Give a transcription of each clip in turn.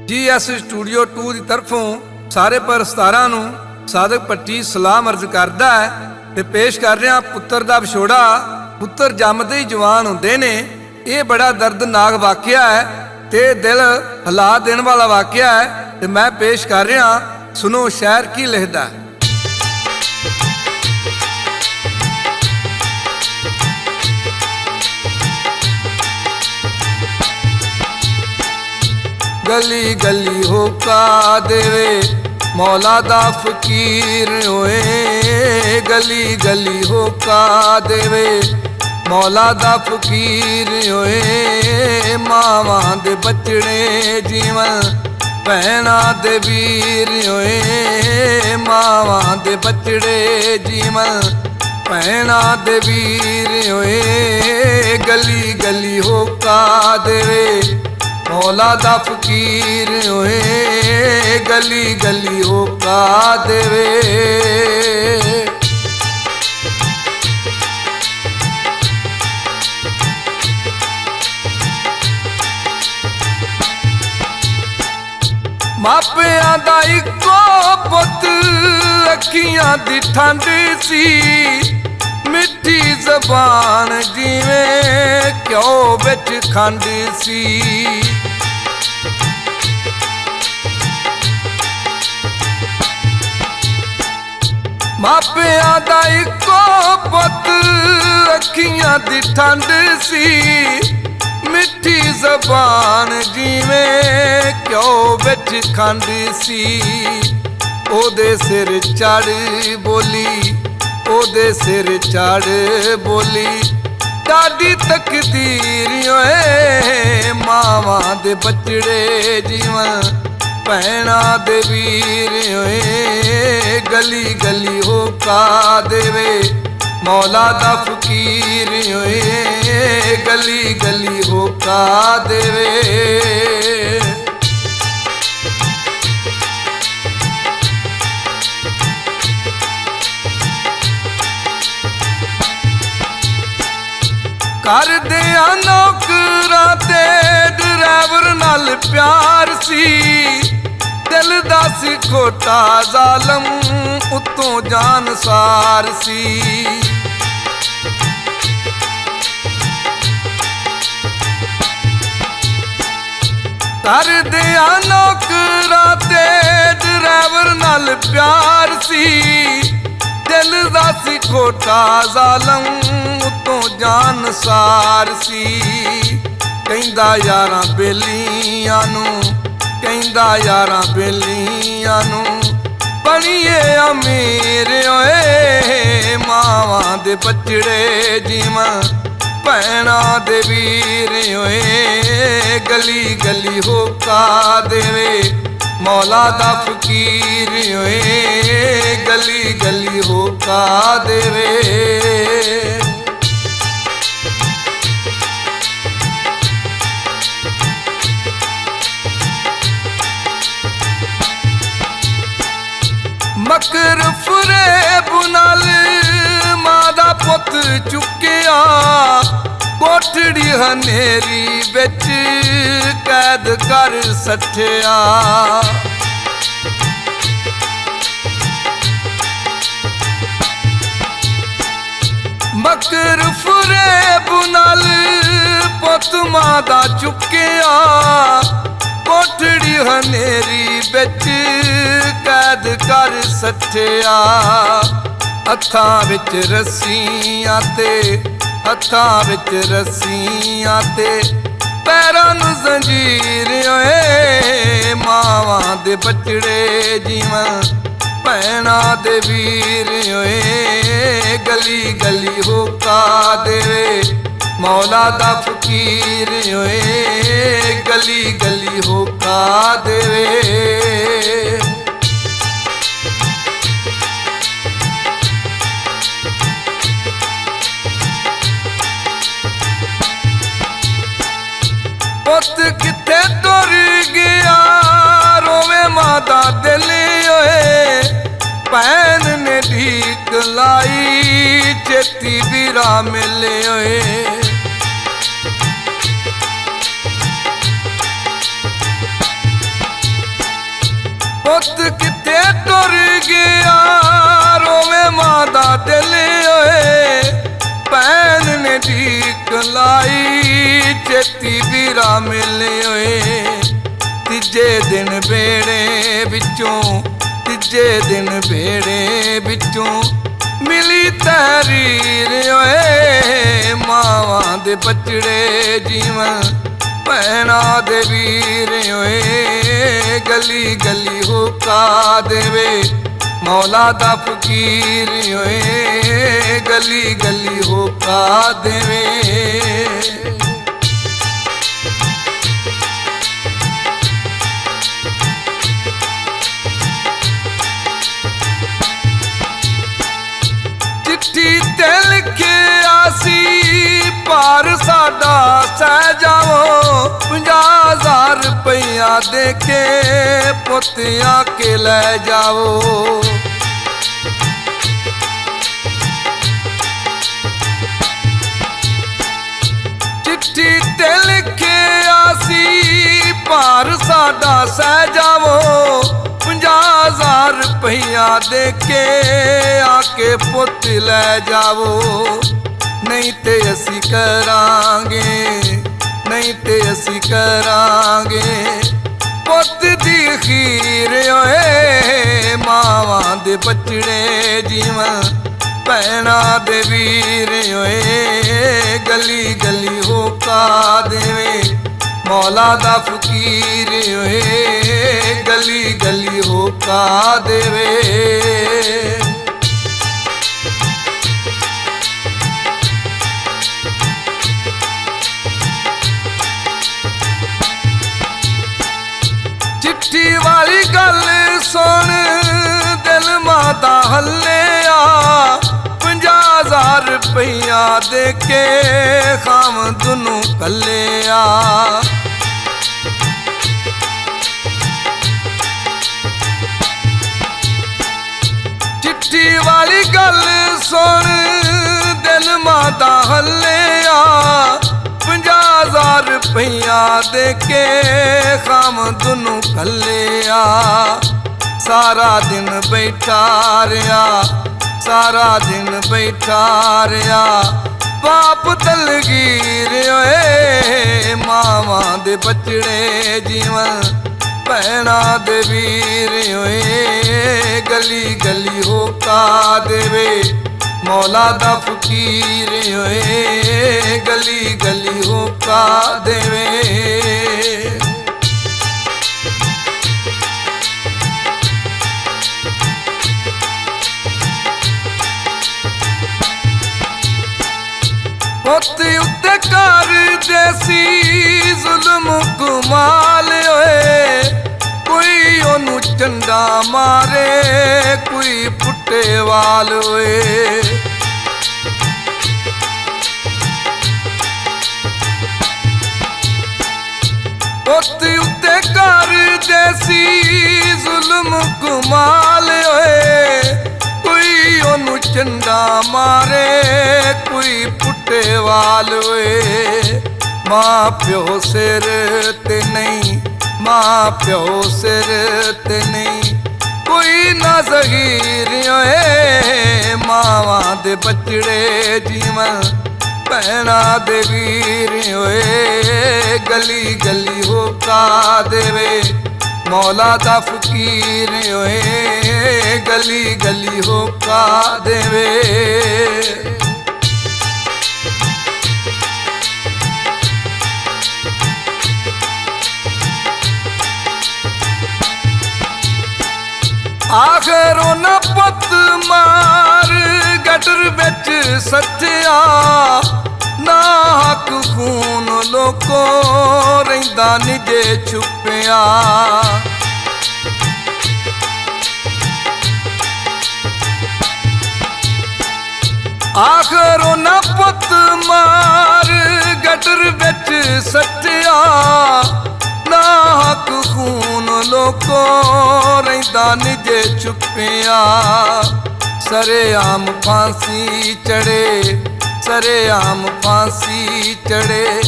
GS studio 2 की तरफों सारे परस्तारां नूं साधक भट्टी सलाम अर्ज करदा है ते पेश कर रहा पुत्र दा विछोड़ा। पुत्र जमदे ही जवान हुंदे ने। ये बड़ा दर्दनाक वाकया है ते दिल हिला देने वाला वाकया है ते मैं पेश कर रहा। सुनो शायर की लिखदा है। गली गली होका देवे मौला दा फकीर होए। गली गली होका देवे मौला दा फकीर होए। मावां दे बचड़े जीवन भैणा दे वीर होए। मावां दे बचड़े जीवन भैणा दे वीर होए। गली गली होका देवे मौला दा फकीर होए। गली गली होका देवे। मापियां दा इको पुत अखियां दी ठंड सी। मिठी जबान जिवें घ्यो बिच खंड सी। मापियां दा इको पुत अखियां दी ठंड सी। मिठी जबान जिवें घ्यो बिच खंड सी। ओदे सिर चढ़ बोली, ओदे सिर चढ़ बोली डाडी तकदीर होए। मावां दे बचड़े जीवन भैणा दे वीर होए। गली गली होका देवे मौला दा फकीर होए। गली गली होका देवे। कर दिया नौकरां ते ड्राइवर नाल प्यार सी। दिल दा सी खोटा जालम उत्तों जानसार सी। कर दिया नौकरां ते ड्राइवर नाल प्यार सी। दिल दा सी खोटा जालम उत्तों जानसार सी। कहंदा यारां बेलियां नूं, कहंदा यारां बेलियां नूं बणीए अमीर होए। मावां दे बचड़े जीवन भैणा दे वीर होए। गली गली होका देवे मौला दा फकीर होए। गली गली होका देवे। मकर फरेब नाल मां दा पुत चुकिया। कोठड़ी हनेरी बिच कैद कर सट्टिया। मकर फरेब नाल पुत मां दा चुकिया। कोठड़ी हनेरी बिच कैद कर सट्टिया। हत्थां विच रस्सियां ते, हत्थां विच रस्सियां ते पैरां नूं जंजीर होए। मावां दे बचड़े जीवन भैणा दे वीर होए। गली गली होका देवे मौला दा फकीर होए। गली गली होका देवे। पुत किथे तुर गया रोवे मां दा दिल होए। भैन ने ढीक लाई चेती बीरा मिले होए। ਪੁੱਤ ਕਿੱਥੇ ਟੁਰ ਗਿਆ, ਰੋਵੇ ਮਾਂ ਦਾ ਦਿਲ ਓਏ। ਭੈਣ ਨੇ ਢੀਕ ਲਾਈ, ਛੇਤੀ ਵੀਰਾ ਮਿਲੇ ਓਏ। ਤੀਜੇ ਦਿਨ ਬੇੜੇ ਵਿੱਚੋਂ, ਤੀਜੇ ਦਿਨ ਬੇੜੇ ਵਿੱਚੋਂ ਮਿਲੀ ਤਹਿਰੀਰ ਓਏ। ਮਾਵਾਂ ਦੇ ਬਚੜੇ ਜੀਵਨ, ਭੈਣਾਂ ਦੇ ਵੀਰ ਓਏ। ਗਲੀ ਗਲੀ ਹੋਕਾ ਦੇਵੇ ਮੌਲਾ ਦਾ ਫਕੀਰ ਓਏ। ਗਲੀ ਗਲੀ ਹੋਕਾ ਦੇਵੇ। ਚਿੱਠੀ ਤੇ ਲਿਖਿਆ ਸੀ, ਭਾਰ ਸਾਡਾ ਸਹਿ ਜਾਵੋ। 50,000 ਰੁਪਈਆ ਦੇ ਕੇ ਪੁੱਤ ਆ ਕੇ ਲੈ ਜਾਵੋ। ਚਿੱਠੀ ਤੇ ਲਿਖਿਆ ਸੀ, ਭਾਰ ਸਾਡਾ ਸਹਿ ਜਾਵੋ। 50,000 ਰੁਪਈਆ ਦੇ ਕੇ ਆ ਕੇ ਪੁੱਤ ਲੈ ਜਾਵੋ। ਨਹੀਂ ਤੇ ਅਸੀਂ ਕਰਾਂਗੇ, ਨਹੀਂ ਤੇ ਅਸੀਂ ਕਰਾਂਗੇ ਪੁੱਤ ਦੀ ਖੀਰ ਓਏ। ਮਾਵਾਂ ਦੇ ਬਚੜੇ ਜੀਵਨ, ਭੈਣਾਂ ਦੇ ਵੀਰ ਓਏ। ਗਲੀ ਗਲੀ ਹੋਕਾ ਦੇਵੇ ਮੌਲਾ ਦਾ ਫਕੀਰ ਓਏ। ਗਲੀ ਗਲੀ ਹੋਕਾ ਦੇਵੇ। ਚਿੱਠੀ ਵਾਲੀ ਗੱਲ ਸੁਣ, ਦਿਲ ਮਾਂ ਦਾ ਹੱਲਿਆ। 50,000 ਰੁਪਈਆ ਦੇ ਕੇ ਖਾਮਦ ਨੂੰ ਕੱਲਿਆ। ਚਿੱਠੀ ਵਾਲੀ ਗੱਲ ਸੁਣ, ਦਿਲ ਮਾਂ ਦਾ ਹੱਲਿਆ। 50,000 ਰੁਪਈਆ ਦੇ ਕੇ ਖਾਮਦ ਨੂੰ ਕੱਲਿਆ। ਸਾਰਾ ਦਿਨ ਬੈਠਾ ਰਿਹਾ, ਸਾਰਾ ਦਿਨ ਬੈਠਾ ਰਿਹਾ ਬਾਪ ਦਲਗੀਰ ਓਏ। ਮਾਵਾਂ ਦੇ ਬਚੜੇ ਜੀਵਨ, ਭੈਣਾਂ ਦੇ ਵੀਰ ਓਏ। ਗਲੀ ਗਲੀ ਹੋਕਾ ਦੇਵੇ ਮੌਲਾ ਦਾ ਫਕੀਰ ਓਏ। ਗਲੀ ਗਲੀ ਹੋਕਾ ਦੇਵੇ। ਪੁੱਤ ਉੱਤੇ ਕਰਦੇ ਸੀ ਜ਼ੁਲਮ ਕਮਾਲ ਓਏ। ਕੋਈ ਉਹਨੂੰ ਚੰਡਾ ਮਾਰੇ, ਕੋਈ ਪੁੱਟੇ ਵਾਲ ਓਏ। ਪੁੱਤ ਉੱਤੇ ਕਰਦੇ ਸੀ ਜ਼ੁਲਮ ਕਮਾਲ ਓਏ। ਕੋਈ ਉਹਨੂੰ ਚੰਡਾ ਮਾਰੇ, ਕੋਈ ਪੁੱਟੇ ਵਾਲ ਓਏ। ਮਾਂ ਪਿਓ ਸਿਰ ਤੇ ਨਹੀਂ, ਮਾਂ ਪਿਓ ਸਿਰ ਤੇ ਨਹੀਂ ਕੋਈ ਨਾ ਜ਼ਹੀਰ ਓਏ। ਮਾਵਾਂ ਦੇ ਬਚੜੇ ਜੀਵਨ, ਭੈਣਾਂ ਦੇ ਵੀਰ ਓਏ। ਗਲੀ ਗਲੀ ਹੋਕਾ ਦੇਵੇ ਮੌਲਾ ਦਾ ਫਕੀਰ ਓਏ। ਗਲੀ ਗਲੀ ਹੋਕਾ ਦੇਵੇ। ਆਖਰ ਉਹਨਾਂ ਪੁੱਤ ਮਾਰ ਗਟਰ ਵਿੱਚ ਸੱਟਿਆ। ਨਾ ਹੱਕ ਖੂਨ ਲੋਕੋ ਰਹਿੰਦਾ ਨਿਜੇ ਛੁਪਿਆ। ਆਖਰ ਉਹਨਾਂ ਪੁੱਤ ਮਾਰ ਗਟਰ ਵਿੱਚ ਸੱਟਿਆ। ਨਾ ਹੱਕ ਖੂਨ ਲੋਕੋ ਰਹਿੰਦਾ ਨਿਜੇ ਛੁਪਿਆ। ਸਰੇਆਮ ਫਾਂਸੀ ਚੜੇ, ਸਰੇਆਮ ਫਾਂਸੀ ਚੜੇ।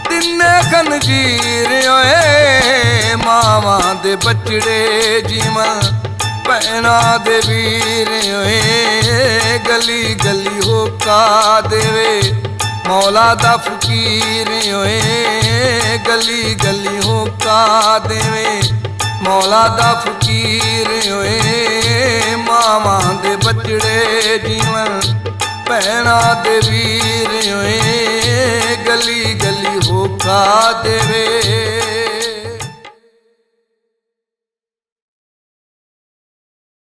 ਤਿੰਨੇ ਖੰਜੀਰ ਓਏ ਮਾਵਾਂ ਦੇ ਬਚੜੇ ਜੀਵਨ ਭੈਣਾਂ ਦੇ ਵੀਰ ਓਏ ਗਲੀ ਗਲੀ ਹੋਕਾ ਦੇਵੇ ਮੌਲਾ ਦਾ ਫਕੀਰ ਓਏ ਗਲੀ ਗਲੀ ਹੋਕਾ ਦੇਵੇ ਮੌਲਾ ਦਾ ਫਕੀਰ ਓਏ ਮਾਵਾਂ ਦੇ ਬਚੜੇ ਜੀਵਨ ਭੈਣਾਂ ਦੇ ਵੀਰ ਓਏ ਗਲੀ ਗਲੀ ਹੋਕਾ ਦੇਵੇ।